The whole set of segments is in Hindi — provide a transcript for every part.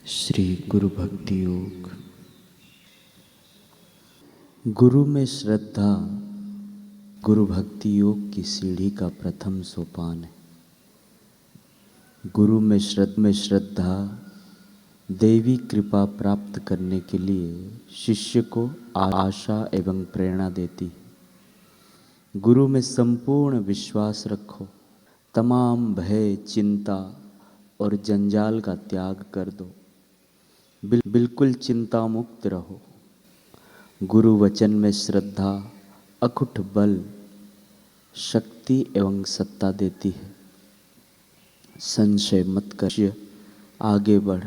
श्री गुरु भक्ति योग। गुरु में श्रद्धा गुरु भक्ति योग की सीढ़ी का प्रथम सोपान है। गुरु में श्रद्धा देवी कृपा प्राप्त करने के लिए शिष्य को आशा एवं प्रेरणा देती है। गुरु में संपूर्ण विश्वास रखो, तमाम भय, चिंता और जंजाल का त्याग कर दो, बिल्कुल चिंता मुक्त रहो। गुरु वचन में श्रद्धा अकुट बल, शक्ति एवं सत्ता देती है। संशय मत कर, आगे बढ़।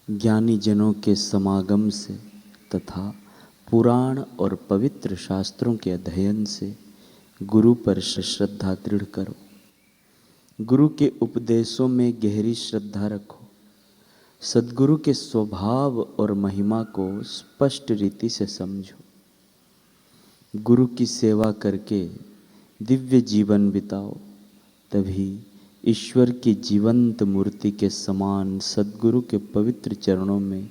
ज्ञानी जनों के समागम से तथा पुराण और पवित्र शास्त्रों के अध्ययन से गुरु पर श्रद्धा दृढ़ करो। गुरु के उपदेशों में गहरी श्रद्धा रखो। सद्गुरु के स्वभाव और महिमा को स्पष्ट रीति से समझो। गुरु की सेवा करके दिव्य जीवन बिताओ, तभी ईश्वर की जीवंत मूर्ति के समान सद्गुरु के पवित्र चरणों में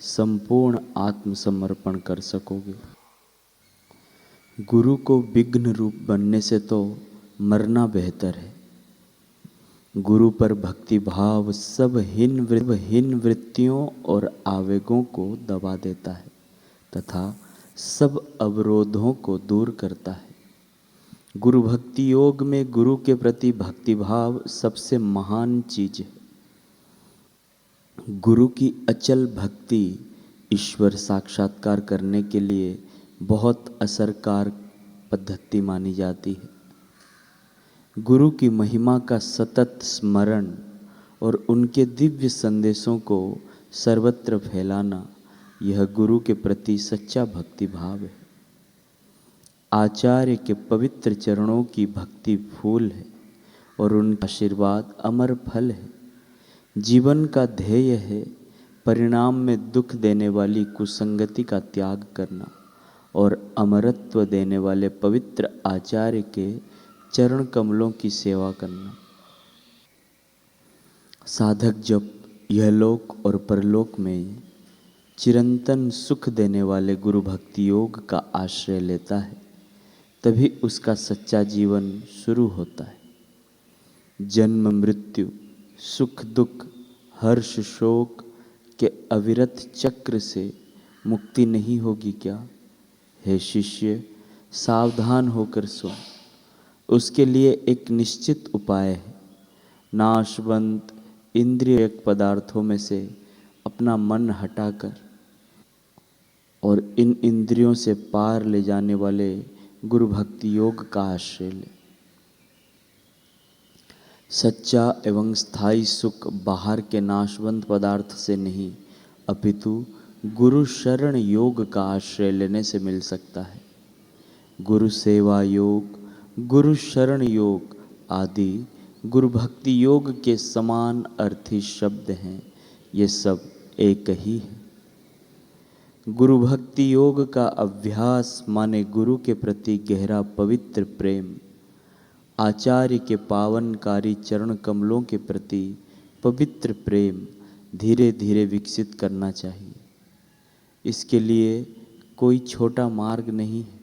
संपूर्ण आत्मसमर्पण कर सकोगे। गुरु को विघ्न रूप बनने से तो मरना बेहतर है। गुरु पर भक्ति भाव सब हीन वृत्तियों और आवेगों को दबा देता है तथा सब अवरोधों को दूर करता है। गुरु भक्ति योग में गुरु के प्रति भक्ति भाव सबसे महान चीज है। गुरु की अचल भक्ति ईश्वर साक्षात्कार करने के लिए बहुत असरकार पद्धति मानी जाती है। गुरु की महिमा का सतत स्मरण और उनके दिव्य संदेशों को सर्वत्र फैलाना, यह गुरु के प्रति सच्चा भक्ति भाव है। आचार्य के पवित्र चरणों की भक्ति फूल है और उनका आशीर्वाद अमर फल है। जीवन का ध्येय है परिणाम में दुख देने वाली कुसंगति का त्याग करना और अमरत्व देने वाले पवित्र आचार्य के चरण कमलों की सेवा करना। साधक जब यह लोक और परलोक में चिरंतन सुख देने वाले गुरु भक्ति योग का आश्रय लेता है, तभी उसका सच्चा जीवन शुरू होता है। जन्म मृत्यु, सुख दुख, हर्ष शोक के अविरत चक्र से मुक्ति नहीं होगी क्या? हे शिष्य, सावधान होकर सो। उसके लिए एक निश्चित उपाय है। नाशवंत इंद्रिय पदार्थों में से अपना मन हटाकर और इन इंद्रियों से पार ले जाने वाले गुरु भक्ति योग का आश्रय ले। सच्चा एवं स्थायी सुख बाहर के नाशवंत पदार्थ से नहीं, अपितु गुरु शरण योग का आश्रय लेने से मिल सकता है। गुरु सेवा योग, गुरु शरण योग आदि गुरु भक्ति योग के समान अर्थी शब्द हैं। ये सब एक ही है। गुरु भक्ति योग का अभ्यास माने गुरु के प्रति गहरा पवित्र प्रेम, आचार्य के पावनकारी चरण कमलों के प्रति पवित्र प्रेम धीरे धीरे विकसित करना चाहिए। इसके लिए कोई छोटा मार्ग नहीं है।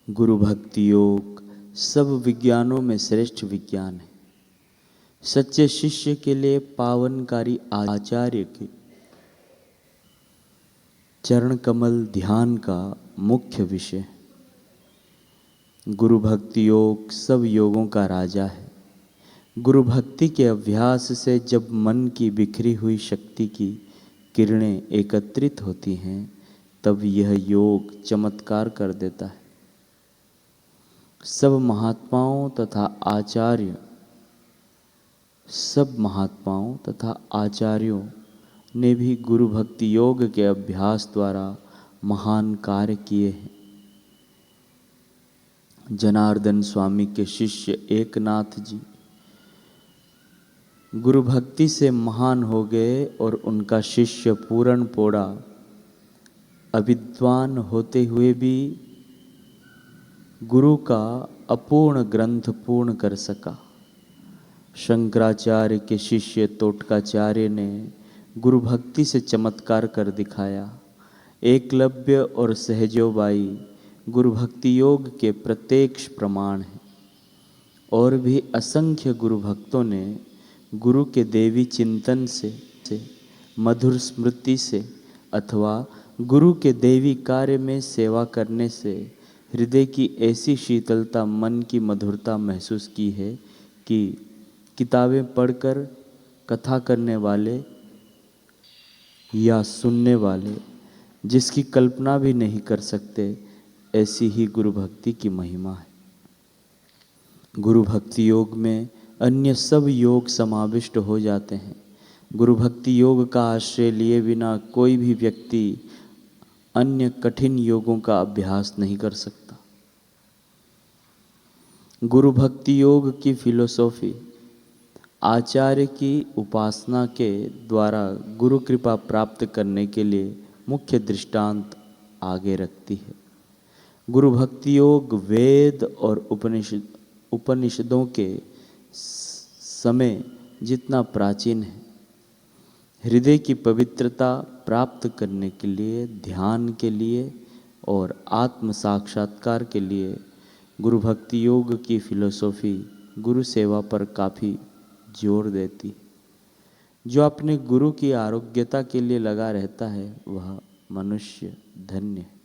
गुरु भक्ति योग सब विज्ञानों में श्रेष्ठ विज्ञान है। सच्चे शिष्य के लिए पावनकारी आचार्य के चरण कमल ध्यान का मुख्य विषय है। गुरु भक्ति योग सब योगों का राजा है। गुरु भक्ति के अभ्यास से जब मन की बिखरी हुई शक्ति की किरणें एकत्रित होती हैं, तब यह योग चमत्कार कर देता है। सब महात्माओं तथा आचार्यों ने भी गुरु भक्ति योग के अभ्यास द्वारा महान कार्य किए हैं। जनार्दन स्वामी के शिष्य एकनाथ जी गुरु भक्ति से महान हो गए और उनका शिष्य पूरन पोड़ा अविद्वान होते हुए भी गुरु का अपूर्ण ग्रंथ पूर्ण कर सका। शंकराचार्य के शिष्य तोटकाचार्य ने गुरु भक्ति से चमत्कार कर दिखाया। एकलव्य और सहजोबाई गुरु भक्ति योग के प्रत्यक्ष प्रमाण हैं। और भी असंख्य गुरु भक्तों ने गुरु के देवी चिंतन से मधुर स्मृति से अथवा गुरु के देवी कार्य में सेवा करने से हृदय की ऐसी शीतलता, मन की मधुरता महसूस की है कि किताबें पढ़कर कथा करने वाले या सुनने वाले जिसकी कल्पना भी नहीं कर सकते, ऐसी ही गुरु भक्ति की महिमा है। गुरु भक्ति योग में अन्य सब योग समाविष्ट हो जाते हैं। गुरु भक्ति योग का आश्रय लिए बिना कोई भी व्यक्ति अन्य कठिन योगों का अभ्यास नहीं कर सकता। गुरु भक्ति योग की फिलोसॉफी आचार्य की उपासना के द्वारा गुरु कृपा प्राप्त करने के लिए मुख्य दृष्टांत आगे रखती है। गुरु भक्ति योग वेद और उपनिषदों के समय जितना प्राचीन है, हृदय की पवित्रता प्राप्त करने के लिए, ध्यान के लिए और आत्म साक्षात्कार के लिए गुरु भक्ति योग की फिलोसॉफी गुरु सेवा पर काफ़ी जोर देती। जो अपने गुरु की आरोग्यता के लिए लगा रहता है वह मनुष्य धन्य है।